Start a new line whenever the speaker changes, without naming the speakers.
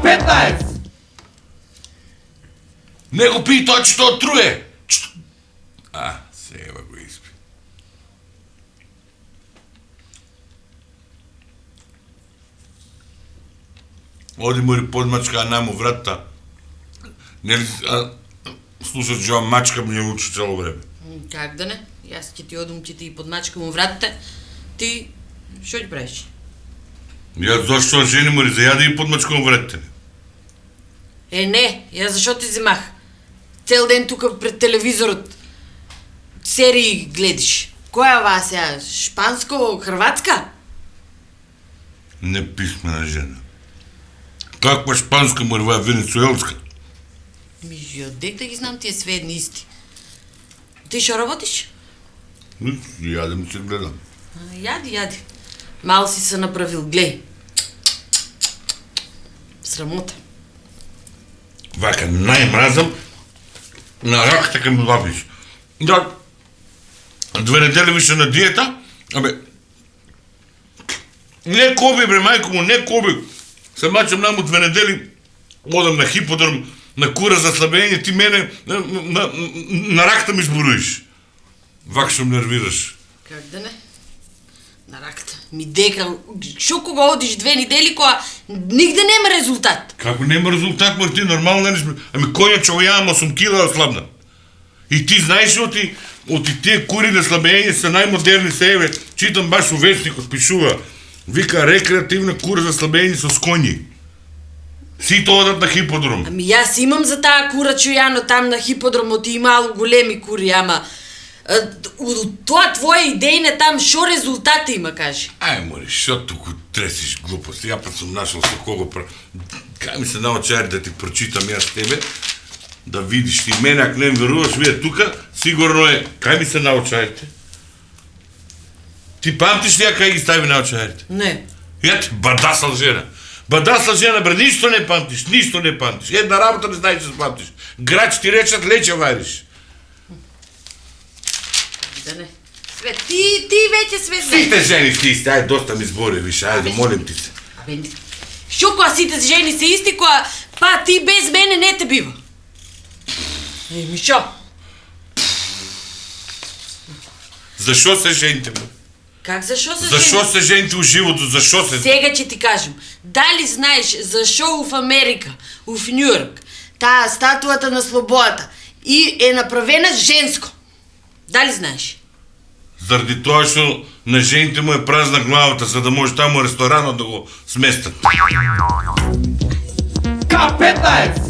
K15!
Не го пий, той че то труе. Сега го изпи. Оди мори подмачка една му вратта. Нели слушаш Джоан мачка ми учи цяло време.
Как да не? И аз ти одум, че ти подмачкам у вратата. Ти, що ти правиш?
Я защо жени мори, заяда и подмачкам вратите.
Не, я защо ти вземах? Цел ден тук пред телевизорът серии гледаш. Коя ова сега? Шпанско, хрватска?
Не писмена жена. Каква шпанска мърва венецуелска?
Ми, отдек да ги знам тия сведни исти. Ти ще работиш?
Ядем се гледам.
Яди. Мал си се направил, глей. Срамота.
Вака, най-мразам на раката към лапиш. Да, 2 недели више на диета, не коби, бре, майко му, не коби. Сама че много 2 недели одам на хиподръм, на кура за слабение, ти мене на раката ми сборуиш. Вак ще ме нервираш.
Как да не? На раката. Ми дека, шо кога одиш 2 недели, кога нигде нема резултат.
Како нема резултат, Марти, нормално не сме. Коня човеявам 8 кила ослабна. И ти знаеш от тия кури на слабење са най-модерни себе. Читам баш у вестникот, пишува. Вика рекреативна кура за слабење с коњи. Сите одат на хиподром.
Аз имам за тая кура чуяно там на хиподромот и мало големи кури, ама от това твоя идейна там, шо резултати има, кажи?
Мори, шо тук тресиш глупости? Я път съм нашъл с кого Кай ми се научари да ти прочитам аз тебе, да видиш ти мене, ако не веруваш, вие тука, сигурно е. Кай ми се научарите? Ти памтиш ли кай ги стави научарите?
Не.
Ето, бадасал жена. Бадасал жена, бре, нищо не памтиш, нищо не памтиш. Една работа не знаеш да памтиш. Грач ти речат, лече вариш.
Да не. Свет, ти вече свет.
Сите жени си исти, ай, доста ми сбори, виж, айде, молим ти се.
Шо кога сите жени се исти, кога па ти без мене не те бива? Шо?
Защо се жените, бе?
Как защо се
Защо се жените у живото? Защо се...
Сега че ти кажем. Дали знаеш защо в Америка, в Нью-Йорк, тая статуата на свободата и е направена женско? Дали знаеш?
Заради това, що на жените му е празна главата, за да може там ресторана да го сместят.
K15!